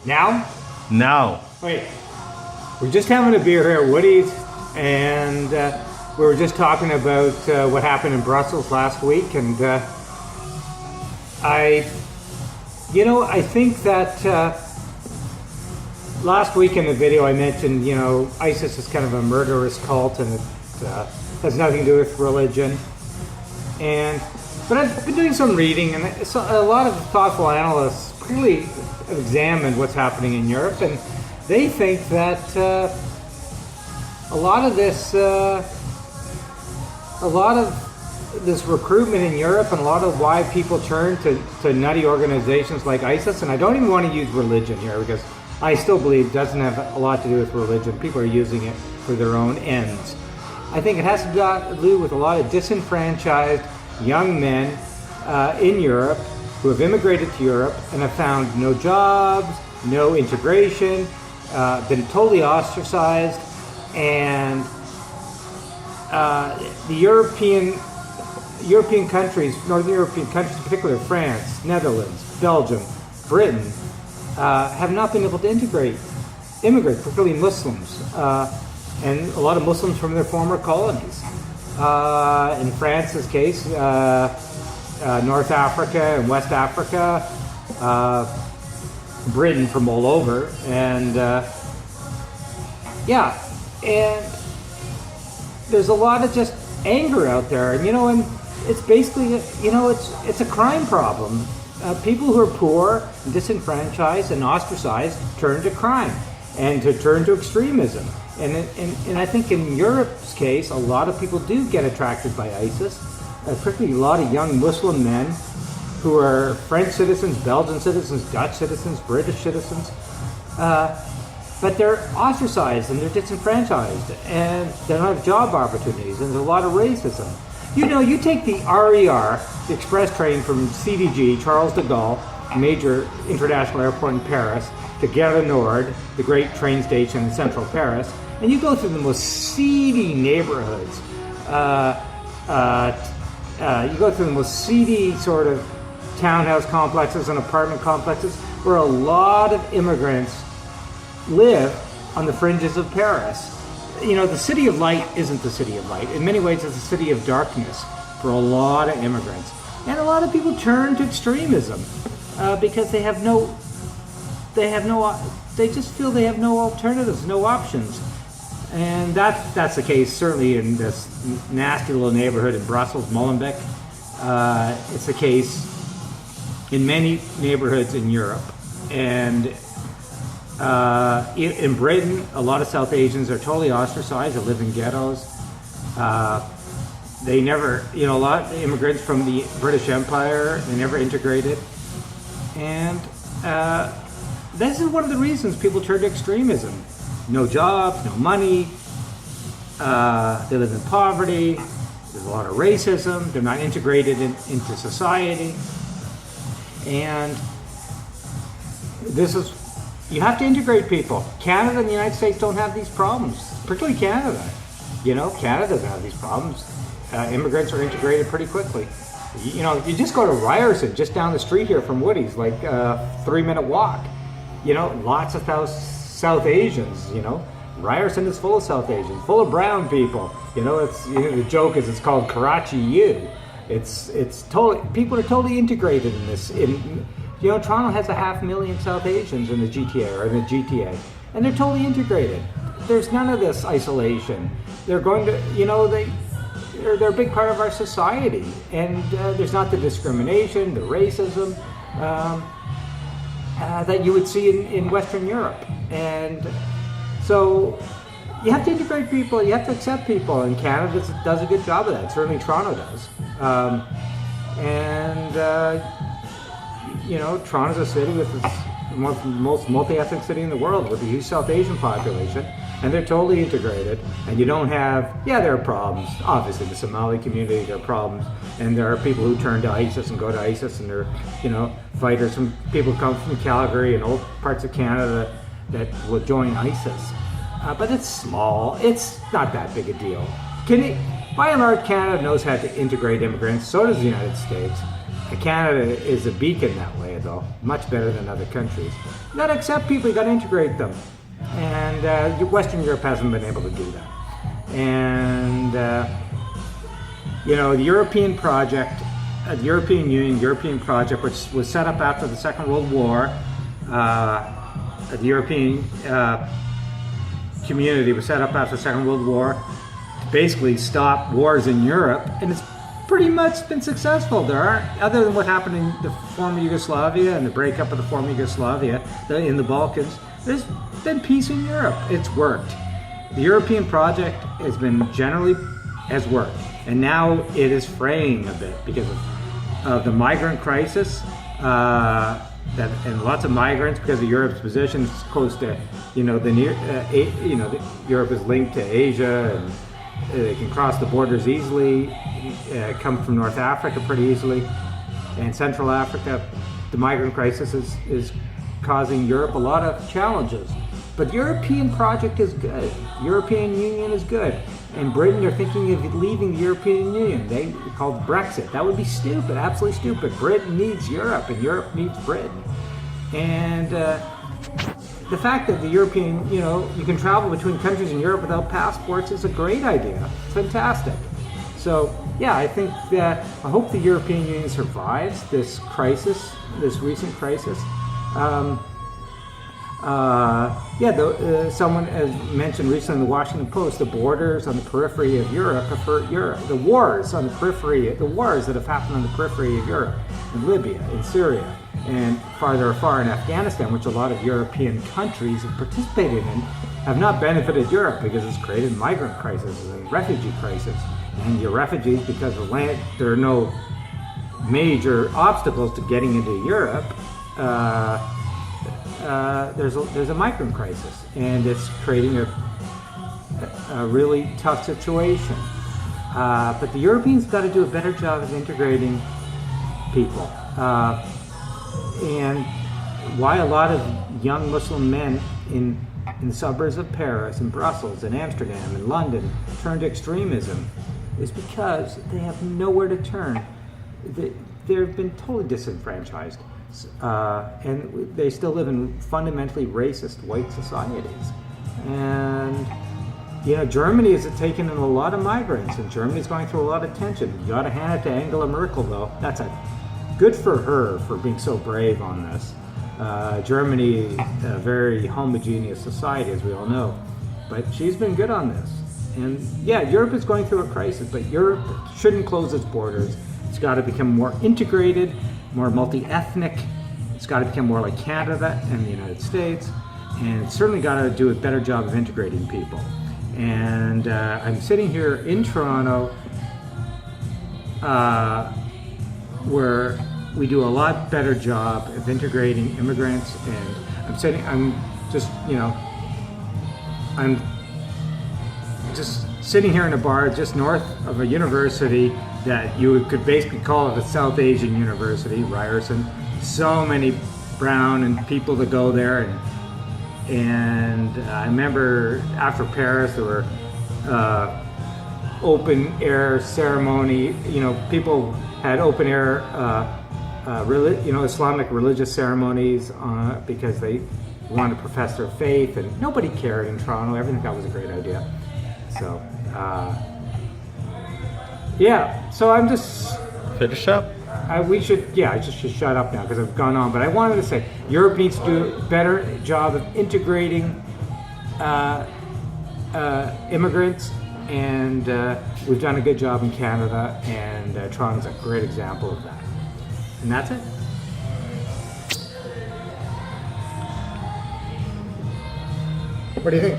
Now? Now. Wait. We're just having a beer here at Woody's, and we were just talking about what happened in Brussels last week, and I think that last week in the video I mentioned, ISIS is kind of a murderous cult, and it has nothing to do with religion. But I've been doing some reading, and a lot of thoughtful analysts really examined what's happening in Europe, and they think that a lot of this recruitment in Europe, and a lot of why people turn to nutty organizations like ISIS, and I don't even want to use religion here because I still believe it doesn't have a lot to do with religion. People are using it for their own ends. I think it has to do with a lot of disenfranchised young men in Europe who have immigrated to Europe and have found no jobs, no integration, been totally ostracized, and the European countries, Northern European countries, particularly France, Netherlands, Belgium, Britain, have not been able to immigrate, particularly Muslims, and a lot of Muslims from their former colonies. In France's case, North Africa and West Africa, Britain from all over, and and there's a lot of just anger out there, and it's basically, it's a crime problem. People who are poor, and disenfranchised, and ostracized turn to crime and to turn to extremism. And I think in Europe's case, a lot of people do get attracted by ISIS, particularly a lot of young Muslim men who are French citizens, Belgian citizens, Dutch citizens, British citizens. But they're ostracized and they're disenfranchised and they don't have job opportunities, and there's a lot of racism. You take the RER, the express train from CDG, Charles de Gaulle, major international airport in Paris, to Gare du Nord, the great train station in central Paris, and you go through the most seedy neighborhoods. You go through the most seedy sort of townhouse complexes and apartment complexes where a lot of immigrants live on the fringes of Paris. The city of light isn't the city of light. In many ways, it's a city of darkness for a lot of immigrants. And a lot of people turn to extremism because they just feel they have no alternatives, no options. And that's the case certainly in this nasty little neighborhood in Brussels, Molenbeek. It's the case in many neighborhoods in Europe. And in Britain, a lot of South Asians are totally ostracized. They live in ghettos. They never, a lot of immigrants from the British Empire, they never integrated. And this is one of the reasons people turn to extremism. No jobs, no money, they live in poverty, there's a lot of racism, they're not integrated into society. And you have to integrate people. Canada and the United States don't have these problems, particularly Canada. Canada doesn't have these problems. Immigrants are integrated pretty quickly. You just go to Ryerson, just down the street here from Woody's, like a 3-minute walk. Lots of South Asians, Ryerson is full of South Asians, full of brown people. The joke is it's called Karachi U. It's totally, people are totally integrated in this. Toronto has 500,000 South Asians in the GTA or in the GTA, and they're totally integrated. There's none of this isolation. They're going to, they're a big part of our society, and there's not the discrimination, the racism that you would see in Western Europe. And so you have to integrate people, you have to accept people, and Canada does a good job of that. Certainly Toronto does. Toronto's a city with the most multi-ethnic city in the world with a huge South Asian population, and they're totally integrated. And you don't have, there are problems. Obviously, the Somali community, there are problems, and there are people who turn to ISIS and go to ISIS, and they're, fighters. Some people come from Calgary and old parts of Canada that will join ISIS. But it's small. It's not that big a deal. By and large, Canada knows how to integrate immigrants. So does the United States. Canada is a beacon that way, though, much better than other countries. You got to accept people, you got to integrate them, and Western Europe hasn't been able to do that. And the European project, the European Union, European project, which was set up after the Second World War, the European community was set up after the Second World War to basically stop wars in Europe, and it's pretty much been successful. There aren't, other than what happened in the former Yugoslavia and the breakup of the former Yugoslavia in the Balkans, there's been peace in Europe. It's worked. The European project has worked, and now it is fraying a bit because of the migrant crisis, and lots of migrants because of Europe's position. It's close to, Europe is linked to Asia, and they can cross the borders easily, come from North Africa pretty easily, and Central Africa. The migrant crisis is causing Europe a lot of challenges. But the European project is good. European Union is good. And Britain, they're thinking of leaving the European Union. They called Brexit. That would be stupid, absolutely stupid. Britain needs Europe, and Europe needs Britain. And the fact that the European, you can travel between countries in Europe without passports is a great idea. It's fantastic. So, yeah, I hope the European Union survives this crisis, this recent crisis. Someone has mentioned recently in the Washington Post, the borders on the periphery of Europe have hurt Europe. The wars that have happened on the periphery of Europe, in Libya, in Syria, and farther afar in Afghanistan, which a lot of European countries have participated in, have not benefited Europe because it's created migrant crisis and refugee crisis. And your refugees, because of land, there are no major obstacles to getting into Europe. There's a migrant crisis, and it's creating a really tough situation. But the Europeans got to do a better job of integrating people. And why a lot of young Muslim men in the suburbs of Paris and Brussels and Amsterdam and London turn to extremism is because they have nowhere to turn. They've been totally disenfranchised. And they still live in fundamentally racist white societies. And Germany has taken in a lot of migrants, and Germany's going through a lot of tension. You got to hand it to Angela Merkel, though. That's good for her for being so brave on this. Germany, a very homogeneous society, as we all know, but she's been good on this. And yeah, Europe is going through a crisis, but Europe shouldn't close its borders. It's got to become more integrated, more multi-ethnic. It's got to become more like Canada and the United States, and it's certainly got to do a better job of integrating people. And I'm sitting here in Toronto, where we do a lot better job of integrating immigrants. And I'm just sitting here in a bar just north of a university that you could basically call it a South Asian university, Ryerson. So many brown and people that go there, and I remember after Paris there were open air ceremony. People had open air, Islamic religious ceremonies because they wanted to profess their faith, and nobody cared in Toronto. Everything thought was a great idea. So. So I'm just finish up. I just should shut up now because I've gone on. But I wanted to say Europe needs to do a better job of integrating immigrants, and we've done a good job in Canada, and Toronto's a great example of that. And that's it. What do you think?